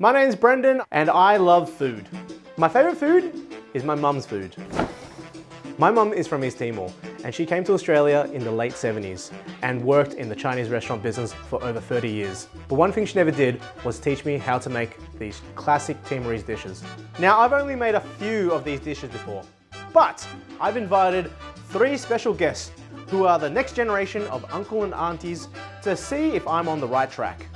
My name's Brendan and I love food. My favourite food is my mum's food. My mum is from East Timor and she came to Australia in the late 70s and worked in the Chinese restaurant business for over 30 years. But one thing she never did was teach me how to make these classic Timorese dishes. Now I've only made a few of these dishes before, but I've invited 3 special guests who are the next generation of uncle and aunties to see if I'm on the right track.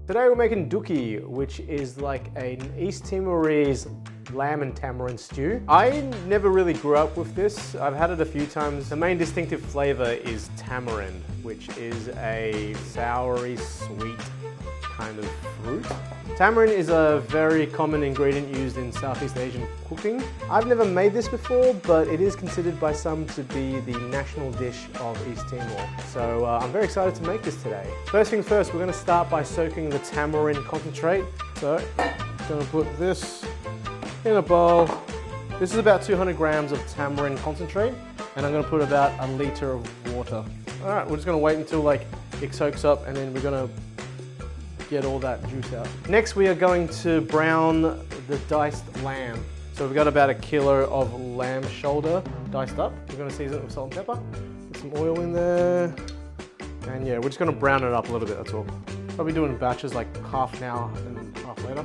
Today we're making Dooki, which is like an East Timorese lamb and tamarind stew. I never really grew up with this. I've had it a few times. The main distinctive flavor is tamarind, which is a soury, sweet kind of fruit. Tamarind is a very common ingredient used in Southeast Asian cooking. I've never made this before, but it is considered by some to be the national dish of East Timor. So I'm very excited to make this today. First things first, we're going to start by soaking the tamarind concentrate. So I'm going to put this in a bowl. This is about 200 grams of tamarind concentrate, and I'm going to put about a litre of water. All right, we're just going to wait until it soaks up, and then we're going to get all that juice out. Next, we are going to brown the diced lamb. So we've got about 1 kilo of lamb shoulder diced up. We're going to season it with salt and pepper. Put some oil in there. And yeah, we're just going to brown it up a little bit, that's all. Probably doing batches like half now and half later.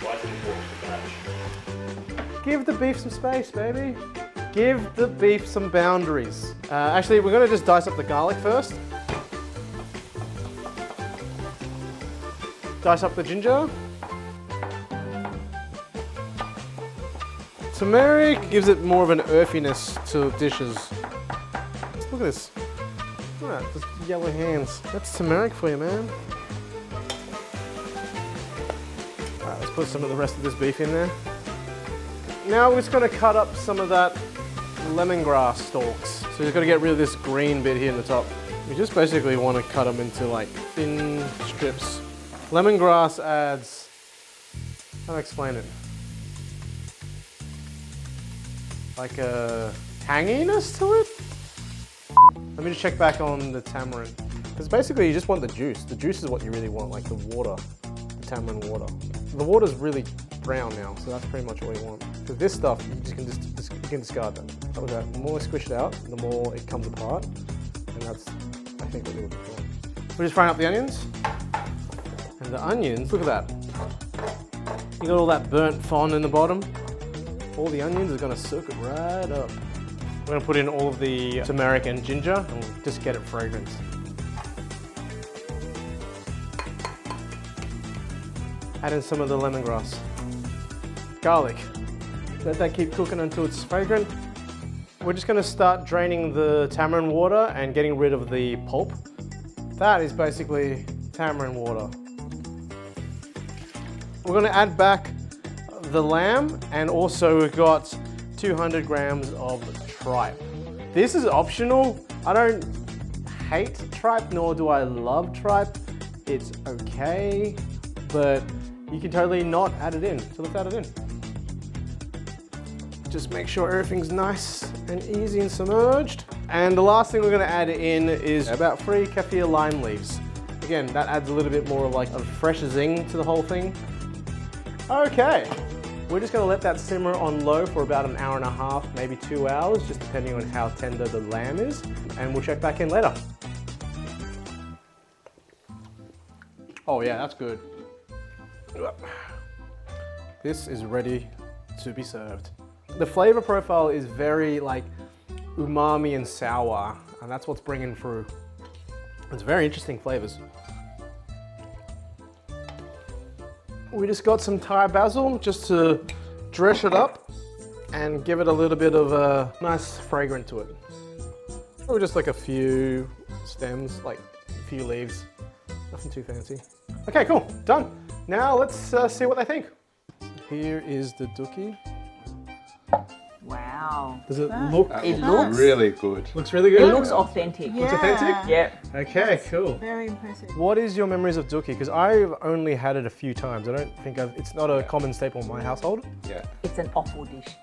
Why is it important to batch? Give the beef some space, baby. Give the beef some boundaries. Actually, we're going to just dice up the garlic first. Dice up the ginger. Turmeric gives it more of an earthiness to dishes. Look at this. Look at that, just yellow hands. That's turmeric for you, man. Alright, let's put some of the rest of this beef in there. Now we're just going to cut up some of that lemongrass stalks. So you've got to get rid of this green bit here in the top. We just basically want to cut them into thin strips. Lemongrass adds, how do I explain it? Like a tanginess to it? Let me just check back on the tamarind. Because basically you just want the juice. The juice is what you really want, like the water, the tamarind water. The water's really brown now, so that's pretty much all you want. Because this stuff, you can discard that. Look at that, the more I squish it out, the more it comes apart. And that's, I think, what you're looking for. We're just frying up the onions. And the onions, look at that. You got all that burnt fond in the bottom. All the onions are gonna soak it right up. We're gonna put in all of the turmeric and ginger and just get it fragrant. Add in some of the lemongrass. Garlic. Let that keep cooking until it's fragrant. We're just gonna start draining the tamarind water and getting rid of the pulp. That is basically tamarind water. We're going to add back the lamb, and also we've got 200 grams of tripe. This is optional. I don't hate tripe, nor do I love tripe. It's okay, but you can totally not add it in, so let's add it in. Just make sure everything's nice and easy and submerged. And the last thing we're going to add in is about 3 kaffir lime leaves. Again, that adds a little bit more of a fresh zing to the whole thing. Okay, we're just gonna let that simmer on low for about 1.5 hours, maybe 2 hours, just depending on how tender the lamb is, and we'll check back in later. Oh yeah, that's good. This is ready to be served. The flavor profile is very umami and sour, and that's what's bringing through. It's very interesting flavors. We just got some Thai basil just to dress it up and give it a little bit of a nice fragrance to it. Or just a few stems, a few leaves, nothing too fancy. Okay, cool, done. Now let's see what they think. Here is the Dooki. Wow. Does it look? It looks really good. Looks really good? It looks authentic. Looks authentic? Yep. Okay, cool. Very impressive. What is your memories of Dooki? Because I've only had it a few times. I don't think it's not a common staple in my household. Yeah. It's an offal dish.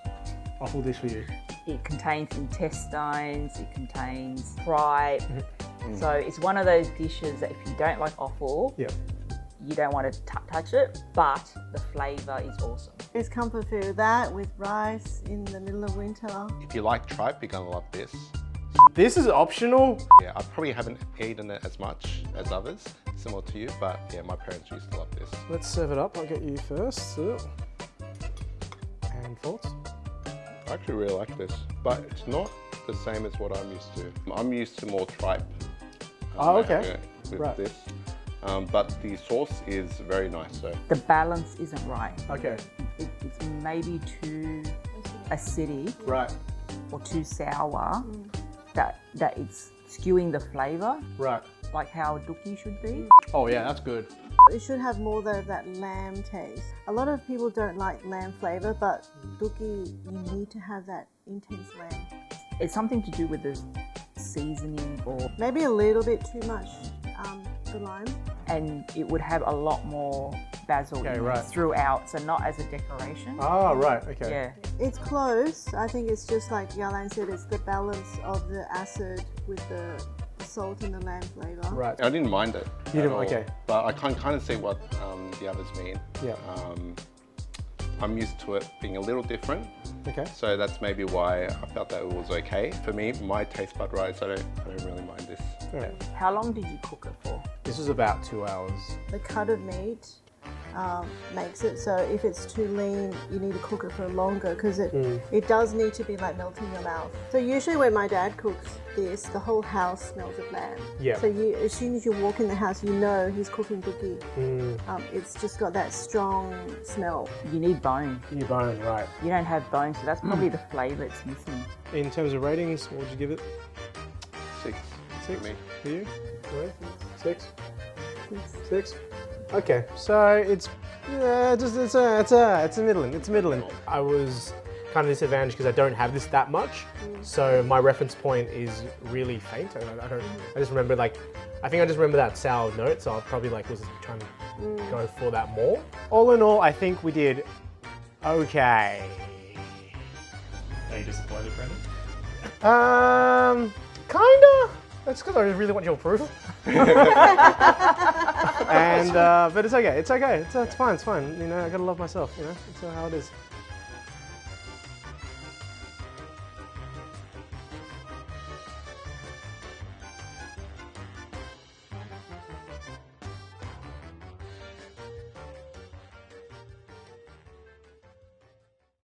Offal dish for you. It contains intestines, it contains tripe, So it's one of those dishes that if you don't like offal, Yeah. you don't want to touch it, but the flavour is awesome. It's comfort food. That with rice in the middle of winter. If you like tripe, you're gonna love this. This is optional. Yeah, I probably haven't eaten it as much as others, similar to you, but yeah, my parents used to love this. Let's serve it up. I'll get you first. And thoughts? I actually really like this, but it's not the same as what I'm used to. I'm used to more tripe. Oh, okay. With Right. this. But the sauce is very nice, so. The balance isn't right. Okay. It's maybe too acidic Right. or too sour that it's skewing the flavour, Right. like how Dooki should be. Oh yeah, that's good. It should have more of that lamb taste. A lot of people don't like lamb flavour, but Dooki, you need to have that intense lamb. It's something to do with the seasoning, or Maybe a little bit too much the lime. and it would have a lot more basil Okay, in it right. throughout, so not as a decoration. Ah, right. Okay. Yeah. It's close. I think it's just like Yalan said, it's the balance of the acid with the salt and the lamb flavour. Right. I didn't mind it. You at didn't- all, okay. But I can kind of see what the others mean. Yeah. I'm used to it being a little different, Okay. so that's maybe why I felt that it was okay. For me, my taste bud rise, I don't really mind this. All right. How long did you cook it for? This was about 2 hours. The cut of meat makes it so if it's too lean, you need to cook it for longer because it does need to be like melting in your mouth. So usually when my dad cooks this, the whole house smells of lamb. Yeah. So as soon as you walk in the house, you know he's cooking Dooki. It's just got that strong smell. You need bone. You bone, right. You don't have bone, so that's probably the flavour it's missing. In terms of ratings, what would you give it? 6 6 for me. for you? Right? 6? 6? Okay, so it's middling. It's middling. I was kind of disadvantaged because I don't have this that much, so my reference point is really faint. I just remember I just remember that sour note, so I probably was trying to go for that more. All in all, I think we did okay. Are you disappointed, Brendan? Kinda. That's because I really want your approval. And but it's okay. It's okay. It's fine. It's fine. You know, I gotta love myself. You know, it's how it is.